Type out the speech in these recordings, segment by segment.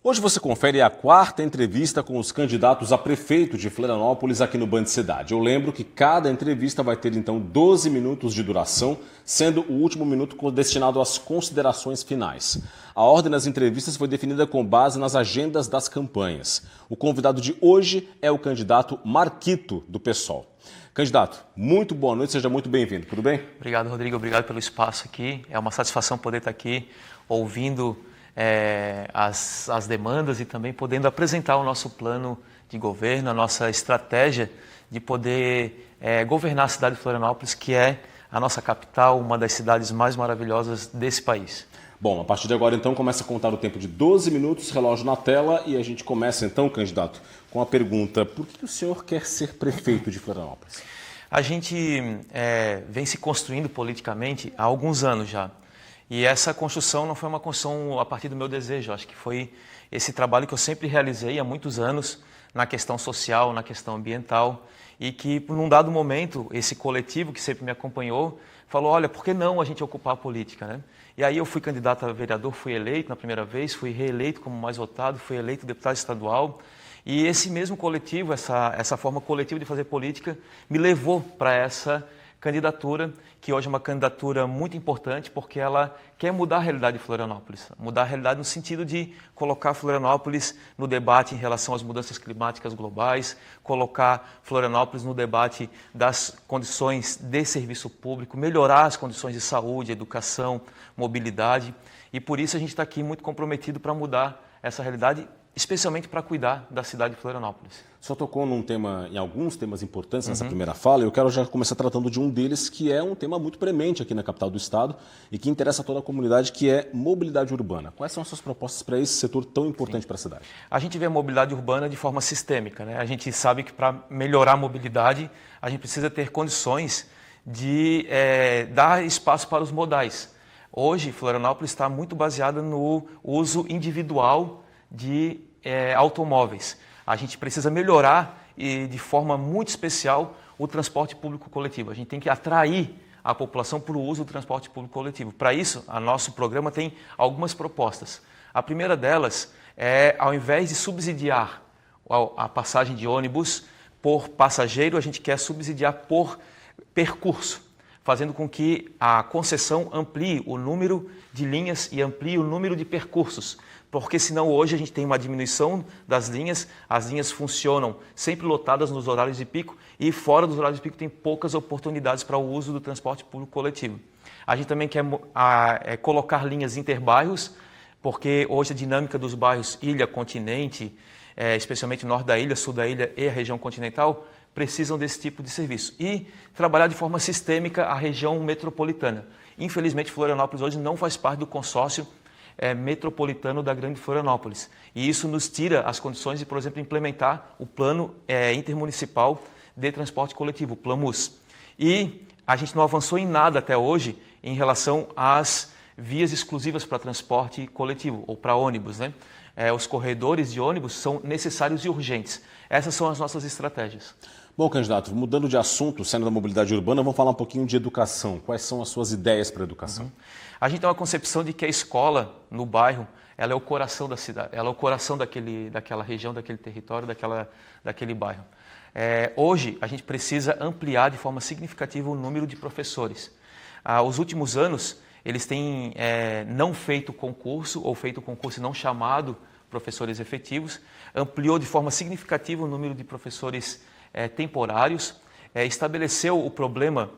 Hoje você confere a quarta entrevista com os candidatos a prefeito de Florianópolis aqui no Band Cidade. Eu lembro que cada entrevista vai ter então 12 minutos de duração, sendo o último minuto destinado às considerações finais. A ordem das entrevistas foi definida com base nas agendas das campanhas. O convidado de hoje é o candidato Marquito, do PSOL. Candidato, muito boa noite, seja muito bem-vindo, tudo bem? Obrigado, Rodrigo, obrigado pelo espaço aqui. É uma satisfação poder estar aqui ouvindo as demandas e também podendo apresentar o nosso plano de governo, a nossa estratégia de poder governar a cidade de Florianópolis, que é a nossa capital, uma das cidades mais maravilhosas desse país. Bom, a partir de agora então começa a contar o tempo de 12 minutos, relógio na tela, e a gente começa então, candidato, com a pergunta: por que o senhor quer ser prefeito de Florianópolis? A gente vem se construindo politicamente há alguns anos já. E essa construção não foi uma construção a partir do meu desejo, acho que foi esse trabalho que eu sempre realizei há muitos anos na questão social, na questão ambiental, e que, por um dado momento, esse coletivo que sempre me acompanhou falou: olha, por que não a gente ocupar a política, né? E aí eu fui candidato a vereador, fui eleito na primeira vez, fui reeleito como mais votado, fui eleito deputado estadual, e esse mesmo coletivo, essa forma coletiva de fazer política, me levou para essa candidatura, que hoje é uma candidatura muito importante, porque ela quer mudar a realidade de Florianópolis. Mudar a realidade no sentido de colocar Florianópolis no debate em relação às mudanças climáticas globais, colocar Florianópolis no debate das condições de serviço público, melhorar as condições de saúde, educação, mobilidade. E por isso a gente está aqui muito comprometido para mudar essa realidade, especialmente para cuidar da cidade de Florianópolis. O senhor tocou em alguns temas importantes nessa primeira fala, e eu quero já começar tratando de um deles, que é um tema muito premente aqui na capital do estado e que interessa a toda a comunidade, que é mobilidade urbana. Quais são as suas propostas para esse setor tão importante para a cidade? A gente vê a mobilidade urbana de forma sistêmica, né? A gente sabe que para melhorar a mobilidade, a gente precisa ter condições de dar espaço para os modais. Hoje, Florianópolis está muito baseada no uso individual de automóveis. A gente precisa melhorar e de forma muito especial o transporte público coletivo. A gente tem que atrair a população para o uso do transporte público coletivo. Para isso, o nosso programa tem algumas propostas. A primeira delas é, ao invés de subsidiar a passagem de ônibus por passageiro, a gente quer subsidiar por percurso, fazendo com que a concessão amplie o número de linhas e amplie o número de percursos, porque senão hoje a gente tem uma diminuição das linhas, as linhas funcionam sempre lotadas nos horários de pico e fora dos horários de pico tem poucas oportunidades para o uso do transporte público coletivo. A gente também quer colocar linhas interbairros, porque hoje a dinâmica dos bairros ilha, continente, especialmente norte da ilha, sul da ilha e a região continental, precisam desse tipo de serviço. E trabalhar de forma sistêmica a região metropolitana. Infelizmente, Florianópolis hoje não faz parte do consórcio metropolitano da Grande Florianópolis. E isso nos tira as condições de, por exemplo, implementar o Plano Intermunicipal de Transporte Coletivo, o PLAMUS. E a gente não avançou em nada até hoje em relação às vias exclusivas para transporte coletivo, ou para ônibus, né? Os corredores de ônibus são necessários e urgentes. Essas são as nossas estratégias. Bom, candidato, mudando de assunto, saindo da mobilidade urbana, vamos falar um pouquinho de educação. Quais são as suas ideias para a educação? A gente tem uma concepção de que a escola no bairro, ela é o coração da cidade, ela é o coração daquela região, daquele território, daquele bairro. Hoje, a gente precisa ampliar de forma significativa o número de professores. Os últimos anos, eles têm não feito concurso, ou feito concurso e não chamado professores efetivos, ampliou de forma significativa o número de professores temporários, estabeleceu o problema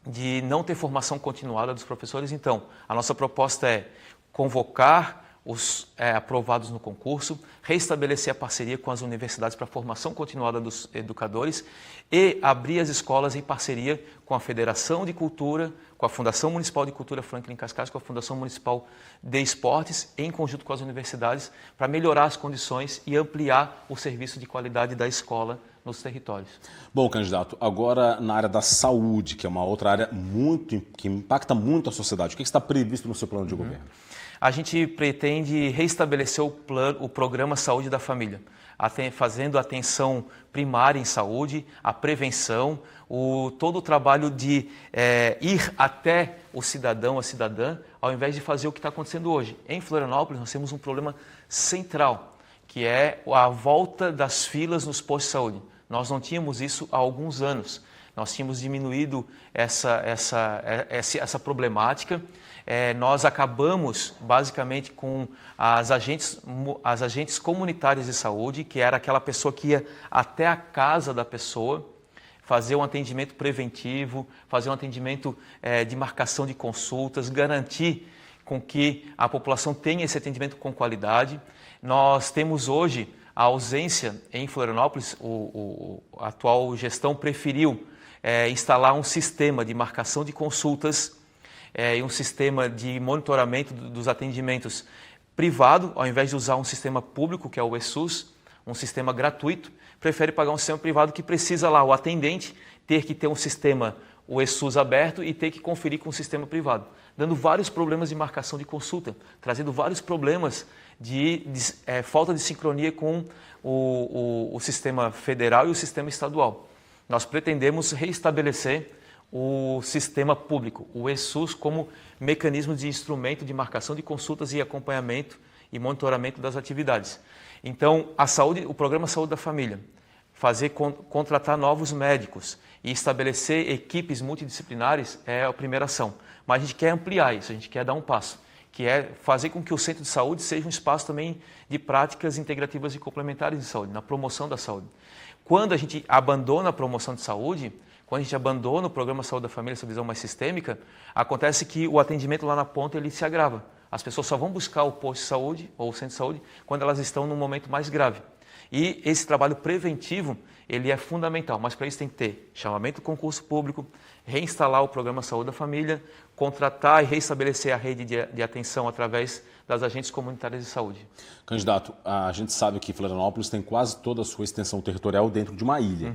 de não ter formação continuada dos professores. Então, a nossa proposta é convocar os aprovados no concurso, restabelecer a parceria com as universidades para a formação continuada dos educadores e abrir as escolas em parceria com a Federação de Cultura, com a Fundação Municipal de Cultura Franklin Cascais, com a Fundação Municipal de Esportes, em conjunto com as universidades, para melhorar as condições e ampliar o serviço de qualidade da escola nos territórios. Bom, candidato, agora na área da saúde, que é uma outra área que impacta muito a sociedade, o que está previsto no seu plano de governo? A gente pretende reestabelecer o programa Saúde da Família, fazendo atenção primária em saúde, a prevenção, todo o trabalho de ir até o cidadão, a cidadã, ao invés de fazer o que está acontecendo hoje. Em Florianópolis, nós temos um problema central, que é a volta das filas nos postos de saúde. Nós não tínhamos isso há alguns anos. Nós tínhamos diminuído essa problemática. Nós acabamos, basicamente, com as agentes comunitárias de saúde, que era aquela pessoa que ia até a casa da pessoa, fazer um atendimento preventivo, fazer um atendimento de marcação de consultas, garantir com que a população tenha esse atendimento com qualidade. Nós temos hoje a ausência em Florianópolis, a atual gestão preferiu instalar um sistema de marcação de consultas e um sistema de monitoramento dos atendimentos privado, ao invés de usar um sistema público, que é o ESUS, um sistema gratuito, prefere pagar um sistema privado que precisa lá o atendente ter que ter um sistema, o ESUS aberto e ter que conferir com o sistema privado, dando vários problemas de marcação de consulta, trazendo vários problemas de falta de sincronia com o sistema federal e o sistema estadual. Nós pretendemos reestabelecer o sistema público, o ESUS, como mecanismo de instrumento de marcação de consultas e acompanhamento e monitoramento das atividades. Então, o programa Saúde da Família, contratar novos médicos e estabelecer equipes multidisciplinares é a primeira ação. Mas a gente quer ampliar isso, a gente quer dar um passo, que é fazer com que o centro de saúde seja um espaço também de práticas integrativas e complementares de saúde, na promoção da saúde. Quando a gente abandona a promoção de saúde, quando a gente abandona o programa Saúde da Família, essa visão mais sistêmica, acontece que o atendimento lá na ponta ele se agrava. As pessoas só vão buscar o posto de saúde ou o centro de saúde quando elas estão num momento mais grave. E esse trabalho preventivo, ele é fundamental, mas para isso tem que ter chamamento do concurso público, reinstalar o programa Saúde da Família, contratar e reestabelecer a rede de atenção através das agentes comunitárias de saúde. Candidato, a gente sabe que Florianópolis tem quase toda a sua extensão territorial dentro de uma ilha.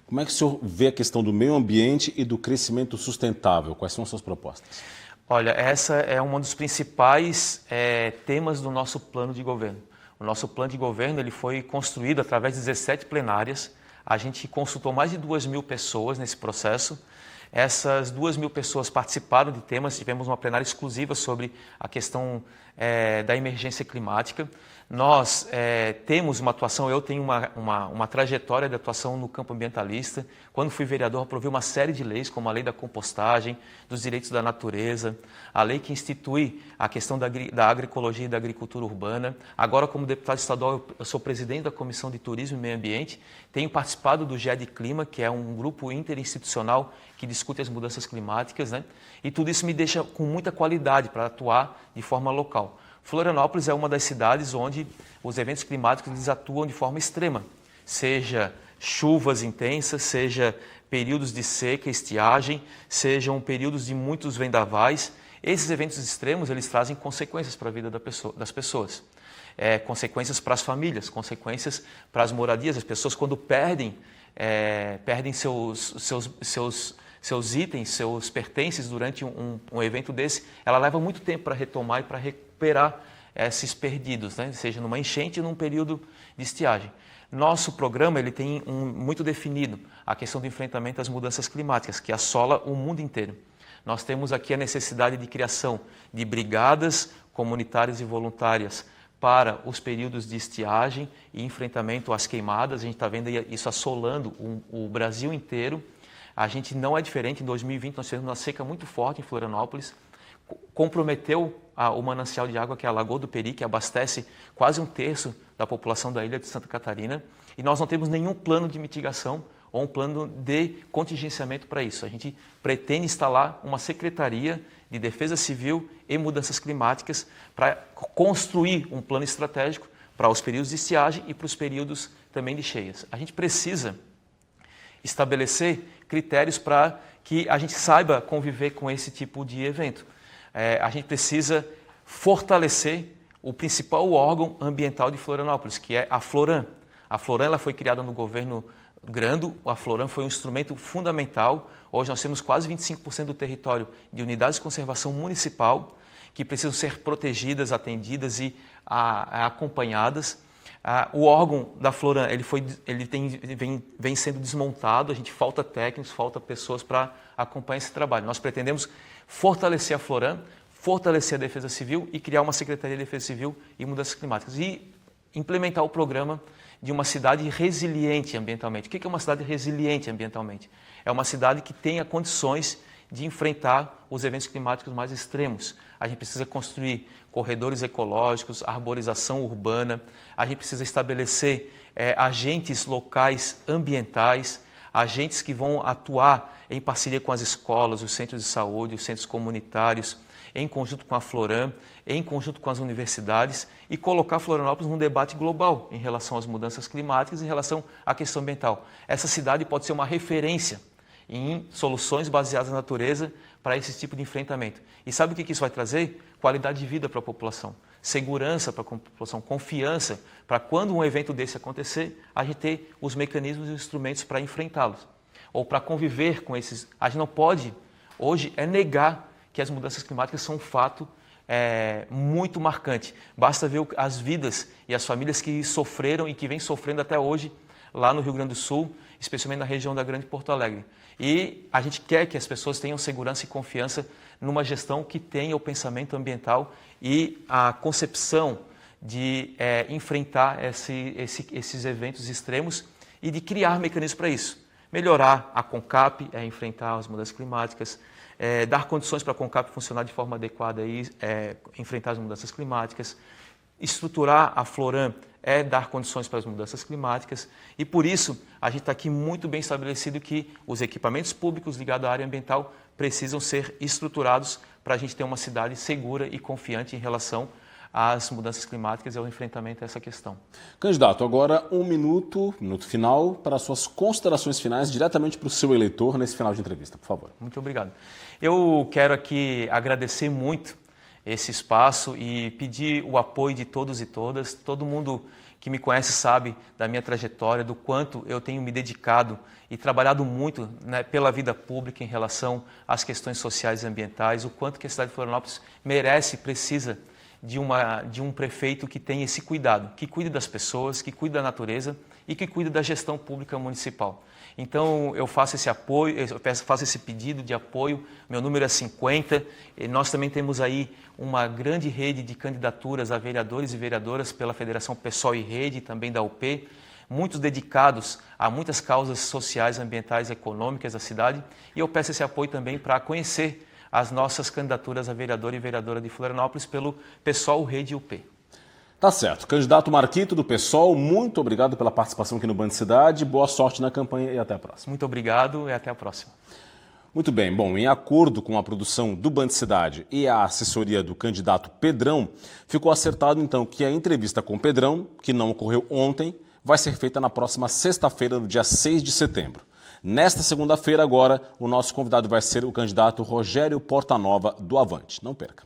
Como é que o senhor vê a questão do meio ambiente e do crescimento sustentável? Quais são as suas propostas? Olha, essa é um dos principais temas do nosso plano de governo. O nosso plano de governo ele foi construído através de 17 plenárias. A gente consultou mais de 2.000 pessoas nesse processo. Essas 2.000 pessoas participaram de temas, tivemos uma plenária exclusiva sobre a questão da emergência climática. Nós temos uma atuação, eu tenho uma trajetória de atuação no campo ambientalista. Quando fui vereador, aprovei uma série de leis, como a lei da compostagem, dos direitos da natureza, a lei que institui a questão da agroecologia e da agricultura urbana. Agora, como deputado estadual, eu sou presidente da Comissão de Turismo e Meio Ambiente. Tenho participado do GED Clima, que é um grupo interinstitucional que discute as mudanças climáticas, né? E tudo isso me deixa com muita qualidade para atuar de forma local. Florianópolis é uma das cidades onde os eventos climáticos eles atuam de forma extrema, seja chuvas intensas, seja períodos de seca, estiagem, sejam períodos de muitos vendavais. Esses eventos extremos eles trazem consequências para a vida das pessoas, consequências para as famílias, consequências para as moradias. As pessoas quando perdem seus itens, seus pertences durante um evento desse, ela leva muito tempo para retomar e para recuperar esses perdidos, né? Seja numa enchente ou num período de estiagem. Nosso programa ele tem muito definido a questão do enfrentamento às mudanças climáticas, que assola o mundo inteiro. Nós temos aqui a necessidade de criação de brigadas comunitárias e voluntárias para os períodos de estiagem e enfrentamento às queimadas. A gente está vendo isso assolando o Brasil inteiro. A gente não é diferente. Em 2020 nós tivemos uma seca muito forte em Florianópolis, comprometeu o manancial de água que é a Lagoa do Peri, que abastece quase 1/3 da população da ilha de Santa Catarina, e nós não temos nenhum plano de mitigação ou um plano de contingenciamento para isso. A gente pretende instalar uma Secretaria de Defesa Civil e Mudanças Climáticas para construir um plano estratégico para os períodos de estiagem e para os períodos também de cheias. A gente precisa estabelecer critérios para que a gente saiba conviver com esse tipo de evento. A gente precisa fortalecer o principal órgão ambiental de Florianópolis, que é a Floran. A Floran ela foi criada no governo Grando, a Floram foi um instrumento fundamental. Hoje nós temos quase 25% do território de unidades de conservação municipal que precisam ser protegidas, atendidas e acompanhadas. O órgão da Floram vem sendo desmontado, a gente falta técnicos, falta pessoas para acompanhar esse trabalho. Nós pretendemos fortalecer a Floram, fortalecer a Defesa Civil e criar uma Secretaria de Defesa Civil e Mudanças Climáticas e implementar o programa de uma cidade resiliente ambientalmente. O que é uma cidade resiliente ambientalmente? É uma cidade que tenha condições de enfrentar os eventos climáticos mais extremos. A gente precisa construir corredores ecológicos, arborização urbana, a gente precisa estabelecer agentes locais ambientais, agentes que vão atuar em parceria com as escolas, os centros de saúde, os centros comunitários, em conjunto com a Floram, em conjunto com as universidades e colocar Florianópolis num debate global em relação às mudanças climáticas, em relação à questão ambiental. Essa cidade pode ser uma referência em soluções baseadas na natureza para esse tipo de enfrentamento. E sabe o que isso vai trazer? Qualidade de vida para a população, segurança para a população, confiança para quando um evento desse acontecer, a gente ter os mecanismos e os instrumentos para enfrentá-los ou para conviver com esses. A gente não pode, hoje, negar que as mudanças climáticas são um fato muito marcante. Basta ver as vidas e as famílias que sofreram e que vêm sofrendo até hoje lá no Rio Grande do Sul, especialmente na região da Grande Porto Alegre. E a gente quer que as pessoas tenham segurança e confiança numa gestão que tenha o pensamento ambiental e a concepção de enfrentar esses eventos extremos e de criar mecanismos para isso. Melhorar a CONCAP, enfrentar as mudanças climáticas, dar condições para a CONCAP funcionar de forma adequada e enfrentar as mudanças climáticas, estruturar a Floram dar condições para as mudanças climáticas e por isso a gente está aqui muito bem estabelecido que os equipamentos públicos ligados à área ambiental precisam ser estruturados para a gente ter uma cidade segura e confiante em relação às mudanças climáticas e ao enfrentamento a essa questão. Candidato, agora minuto final, para as suas considerações finais diretamente para o seu eleitor nesse final de entrevista, por favor. Muito obrigado. Eu quero aqui agradecer muito esse espaço e pedir o apoio de todos e todas. Todo mundo que me conhece sabe da minha trajetória, do quanto eu tenho me dedicado e trabalhado muito pela vida pública em relação às questões sociais e ambientais, o quanto que a cidade de Florianópolis merece e precisa de um prefeito que tenha esse cuidado, que cuide das pessoas, que cuide da natureza e que cuide da gestão pública municipal. Então, eu faço esse apoio, faço esse pedido de apoio, meu número é 50, e nós também temos aí uma grande rede de candidaturas a vereadores e vereadoras pela Federação Pessoal e Rede, também da UP, muitos dedicados a muitas causas sociais, ambientais e econômicas da cidade, e eu peço esse apoio também para conhecer as nossas candidaturas a vereador e vereadora de Florianópolis pelo PSOL Rede UP. Tá certo. Candidato Marquito do PSOL, muito obrigado pela participação aqui no Band Cidade. Boa sorte na campanha e até a próxima. Muito obrigado e até a próxima. Muito bem. Bom, em acordo com a produção do Band Cidade e a assessoria do candidato Pedrão, ficou acertado então que a entrevista com Pedrão, que não ocorreu ontem, vai ser feita na próxima sexta-feira, no dia 6 de setembro. Nesta segunda-feira agora, o nosso convidado vai ser o candidato Rogério Portanova do Avante. Não perca.